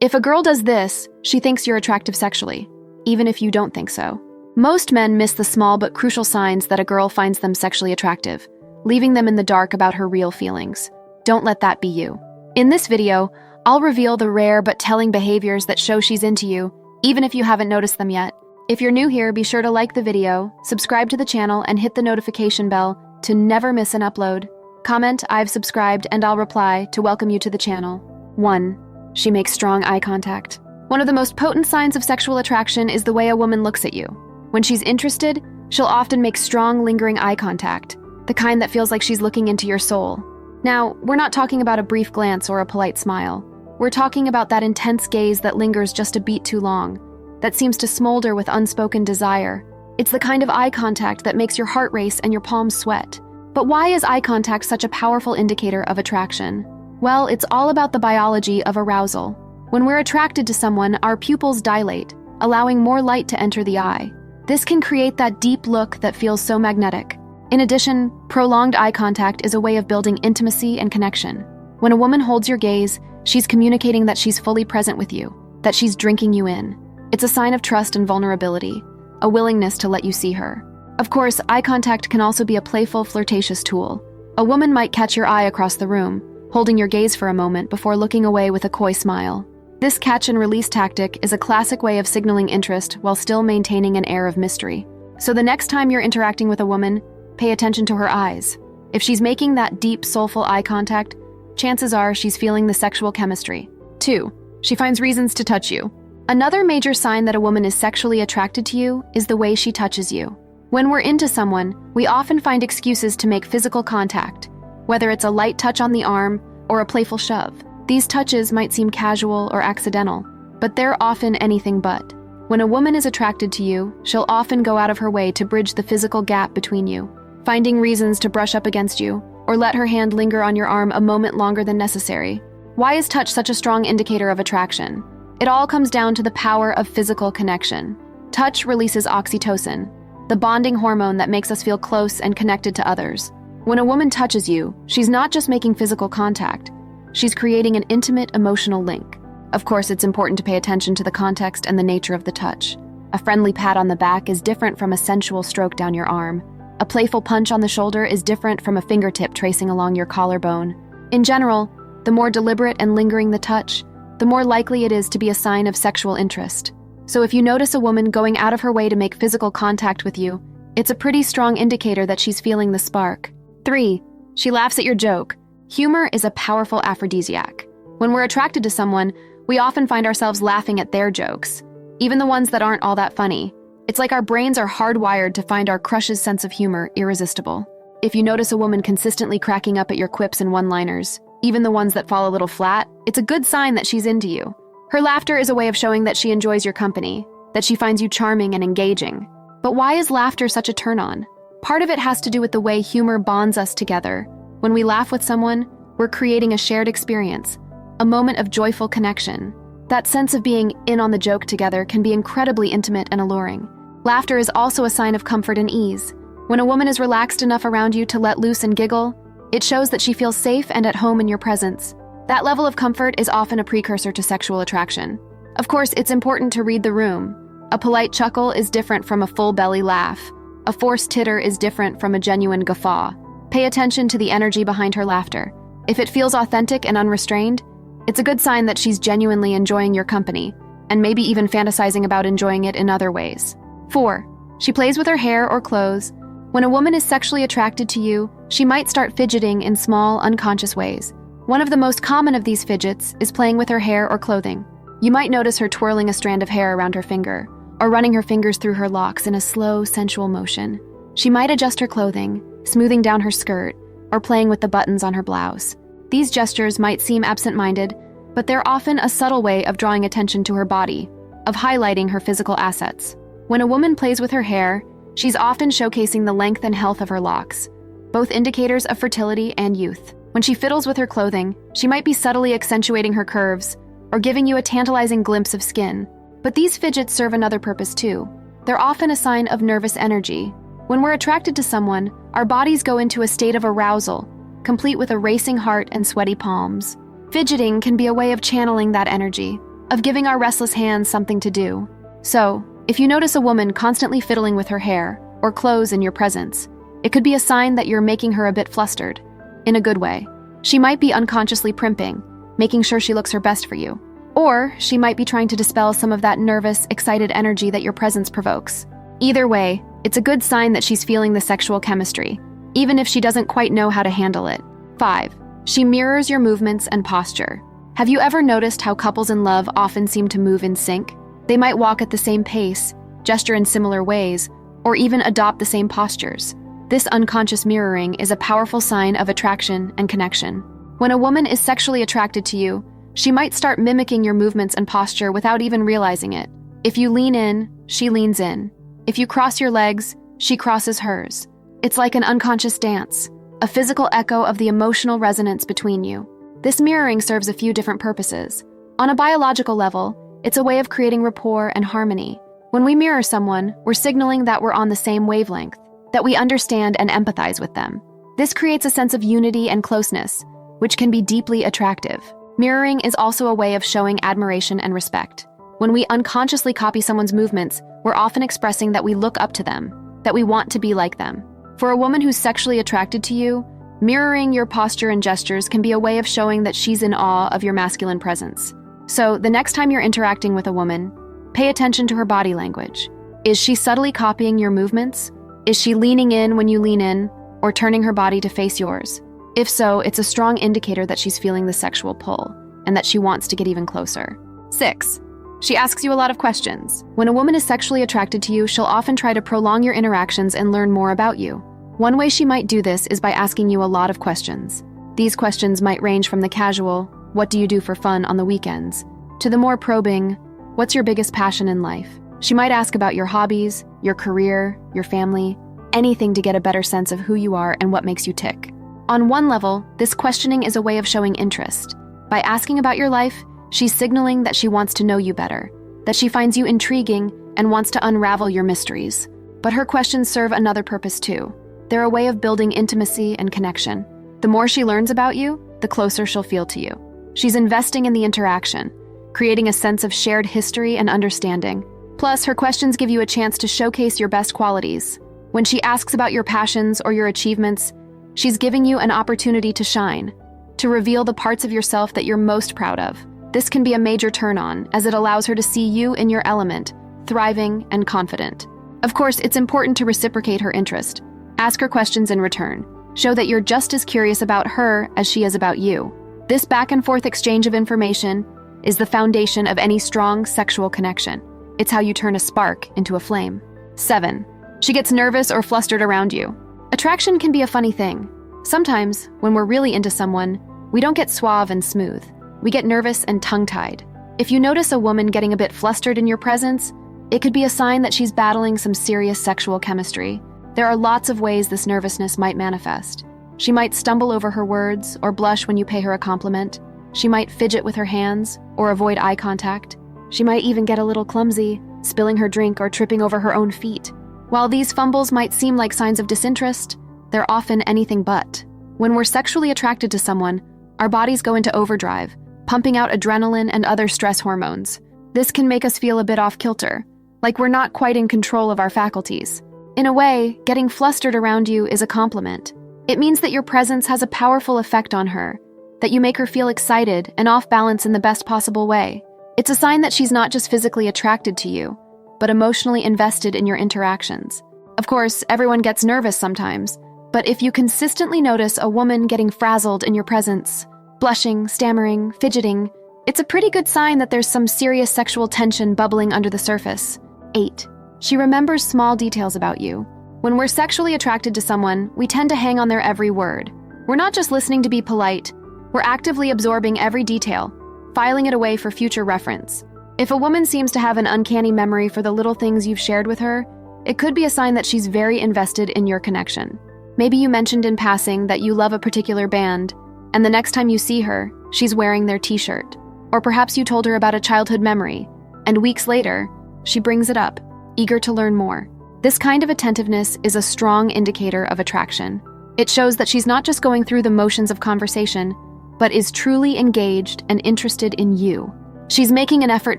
If a girl does this, she thinks you're attractive sexually, even if you don't think so. Most men miss the small but crucial signs that a girl finds them sexually attractive, leaving them in the dark about her real feelings. Don't let that be you. In this video, I'll reveal the rare but telling behaviors that show she's into you, even if you haven't noticed them yet. If you're new here, be sure to like the video, subscribe to the channel, and hit the notification bell to never miss an upload. Comment, "I've subscribed," and I'll reply to welcome you to the channel. 1. She makes strong eye contact. One of the most potent signs of sexual attraction is the way a woman looks at you. When she's interested, she'll often make strong, lingering eye contact, the kind that feels like she's looking into your soul. Now, we're not talking about a brief glance or a polite smile. We're talking about that intense gaze that lingers just a beat too long, that seems to smolder with unspoken desire. It's the kind of eye contact that makes your heart race and your palms sweat. But why is eye contact such a powerful indicator of attraction? Well, it's all about the biology of arousal. When we're attracted to someone, our pupils dilate, allowing more light to enter the eye. This can create that deep look that feels so magnetic. In addition, prolonged eye contact is a way of building intimacy and connection. When a woman holds your gaze, she's communicating that she's fully present with you, that she's drinking you in. It's a sign of trust and vulnerability, a willingness to let you see her. Of course, eye contact can also be a playful, flirtatious tool. A woman might catch your eye across the room, holding your gaze for a moment before looking away with a coy smile. This catch-and-release tactic is a classic way of signaling interest while still maintaining an air of mystery. So the next time you're interacting with a woman, pay attention to her eyes. If she's making that deep, soulful eye contact, chances are she's feeling the sexual chemistry. 2. She finds reasons to touch you. Another major sign that a woman is sexually attracted to you is the way she touches you. When we're into someone, we often find excuses to make physical contact, whether it's a light touch on the arm or a playful shove. These touches might seem casual or accidental, but they're often anything but. When a woman is attracted to you, she'll often go out of her way to bridge the physical gap between you, finding reasons to brush up against you or let her hand linger on your arm a moment longer than necessary. Why is touch such a strong indicator of attraction? It all comes down to the power of physical connection. Touch releases oxytocin, the bonding hormone that makes us feel close and connected to others. When a woman touches you, she's not just making physical contact. She's creating an intimate, emotional link. Of course, it's important to pay attention to the context and the nature of the touch. A friendly pat on the back is different from a sensual stroke down your arm. A playful punch on the shoulder is different from a fingertip tracing along your collarbone. In general, the more deliberate and lingering the touch, the more likely it is to be a sign of sexual interest. So if you notice a woman going out of her way to make physical contact with you, it's a pretty strong indicator that she's feeling the spark. 3. She laughs at your joke. Humor is a powerful aphrodisiac. When we're attracted to someone, we often find ourselves laughing at their jokes, even the ones that aren't all that funny. It's like our brains are hardwired to find our crush's sense of humor irresistible. If you notice a woman consistently cracking up at your quips and one-liners, even the ones that fall a little flat, it's a good sign that she's into you. Her laughter is a way of showing that she enjoys your company, that she finds you charming and engaging. But why is laughter such a turn-on? Part of it has to do with the way humor bonds us together. When we laugh with someone, we're creating a shared experience, a moment of joyful connection. That sense of being in on the joke together can be incredibly intimate and alluring. Laughter is also a sign of comfort and ease. When a woman is relaxed enough around you to let loose and giggle, it shows that she feels safe and at home in your presence. That level of comfort is often a precursor to sexual attraction. Of course, it's important to read the room. A polite chuckle is different from a full belly laugh. A forced titter is different from a genuine guffaw. Pay attention to the energy behind her laughter. If it feels authentic and unrestrained, it's a good sign that she's genuinely enjoying your company, and maybe even fantasizing about enjoying it in other ways. 4. She plays with her hair or clothes. When a woman is sexually attracted to you, she might start fidgeting in small, unconscious ways. One of the most common of these fidgets is playing with her hair or clothing. You might notice her twirling a strand of hair around her finger, or running her fingers through her locks in a slow, sensual motion. She might adjust her clothing, smoothing down her skirt, or playing with the buttons on her blouse. These gestures might seem absent-minded, but they're often a subtle way of drawing attention to her body, of highlighting her physical assets. When a woman plays with her hair, she's often showcasing the length and health of her locks, both indicators of fertility and youth. When she fiddles with her clothing, she might be subtly accentuating her curves, or giving you a tantalizing glimpse of skin. But these fidgets serve another purpose too. They're often a sign of nervous energy. When we're attracted to someone, our bodies go into a state of arousal, complete with a racing heart and sweaty palms. Fidgeting can be a way of channeling that energy. of giving our restless hands something to do. So, if you notice a woman constantly fiddling with her hair or clothes in your presence, it could be a sign that you're making her a bit flustered, in a good way. She might be unconsciously primping, making sure she looks her best for you. Or she might be trying to dispel some of that nervous, excited energy that your presence provokes. Either way, it's a good sign that she's feeling the sexual chemistry, even if she doesn't quite know how to handle it. 5. She mirrors your movements and posture. Have you ever noticed how couples in love often seem to move in sync? They might walk at the same pace, gesture in similar ways, or even adopt the same postures. This unconscious mirroring is a powerful sign of attraction and connection. When a woman is sexually attracted to you, she might start mimicking your movements and posture without even realizing it. If you lean in, she leans in. If you cross your legs, she crosses hers. It's like an unconscious dance, a physical echo of the emotional resonance between you. This mirroring serves a few different purposes. On a biological level, it's a way of creating rapport and harmony. When we mirror someone, we're signaling that we're on the same wavelength, that we understand and empathize with them. This creates a sense of unity and closeness, which can be deeply attractive. Mirroring is also a way of showing admiration and respect. When we unconsciously copy someone's movements, we're often expressing that we look up to them, that we want to be like them. For a woman who's sexually attracted to you, mirroring your posture and gestures can be a way of showing that she's in awe of your masculine presence. So, the next time you're interacting with a woman, pay attention to her body language. Is she subtly copying your movements? Is she leaning in when you lean in, or turning her body to face yours? If so, it's a strong indicator that she's feeling the sexual pull, and that she wants to get even closer. 6. She asks you a lot of questions. When a woman is sexually attracted to you, she'll often try to prolong your interactions and learn more about you. One way she might do this is by asking you a lot of questions. These questions might range from the casual, "What do you do for fun on the weekends?" to the more probing, "What's your biggest passion in life?" She might ask about your hobbies, your career, your family, anything to get a better sense of who you are and what makes you tick. On one level, this questioning is a way of showing interest. By asking about your life, she's signaling that she wants to know you better, that she finds you intriguing and wants to unravel your mysteries. But her questions serve another purpose too. They're a way of building intimacy and connection. The more she learns about you, the closer she'll feel to you. She's investing in the interaction, creating a sense of shared history and understanding. Plus, her questions give you a chance to showcase your best qualities. When she asks about your passions or your achievements, she's giving you an opportunity to shine, to reveal the parts of yourself that you're most proud of. This can be a major turn-on, as it allows her to see you in your element, thriving and confident. Of course, it's important to reciprocate her interest. Ask her questions in return. Show that you're just as curious about her as she is about you. This back-and-forth exchange of information is the foundation of any strong sexual connection. It's how you turn a spark into a flame. 7. She gets nervous or flustered around you. Attraction can be a funny thing. Sometimes, when we're really into someone, we don't get suave and smooth. We get nervous and tongue-tied. If you notice a woman getting a bit flustered in your presence, it could be a sign that she's battling some serious sexual chemistry. There are lots of ways this nervousness might manifest. She might stumble over her words or blush when you pay her a compliment. She might fidget with her hands or avoid eye contact. She might even get a little clumsy, spilling her drink or tripping over her own feet. While these fumbles might seem like signs of disinterest, they're often anything but. When we're sexually attracted to someone, our bodies go into overdrive, pumping out adrenaline and other stress hormones. This can make us feel a bit off-kilter, like we're not quite in control of our faculties. In a way, getting flustered around you is a compliment. It means that your presence has a powerful effect on her, that you make her feel excited and off balance in the best possible way. It's a sign that she's not just physically attracted to you, but emotionally invested in your interactions. Of course, everyone gets nervous sometimes, but if you consistently notice a woman getting frazzled in your presence, blushing, stammering, fidgeting, it's a pretty good sign that there's some serious sexual tension bubbling under the surface. 8. She remembers small details about you. When we're sexually attracted to someone, we tend to hang on their every word. We're not just listening to be polite, we're actively absorbing every detail, filing it away for future reference. If a woman seems to have an uncanny memory for the little things you've shared with her, it could be a sign that she's very invested in your connection. Maybe you mentioned in passing that you love a particular band, and the next time you see her, she's wearing their t-shirt. Or perhaps you told her about a childhood memory, and weeks later, she brings it up, eager to learn more. This kind of attentiveness is a strong indicator of attraction. It shows that she's not just going through the motions of conversation, but is truly engaged and interested in you. She's making an effort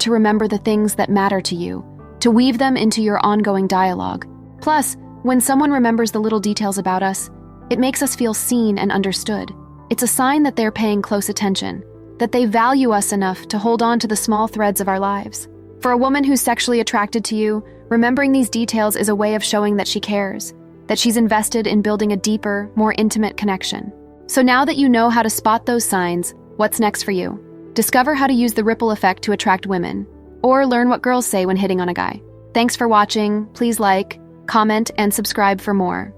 to remember the things that matter to you, to weave them into your ongoing dialogue. Plus, when someone remembers the little details about us, it makes us feel seen and understood. It's a sign that they're paying close attention, that they value us enough to hold on to the small threads of our lives. For a woman who's sexually attracted to you, remembering these details is a way of showing that she cares, that she's invested in building a deeper, more intimate connection. So now that you know how to spot those signs, what's next for you? Discover how to use the ripple effect to attract women, or learn what girls say when hitting on a guy. Thanks for watching. Please like, comment, and subscribe for more.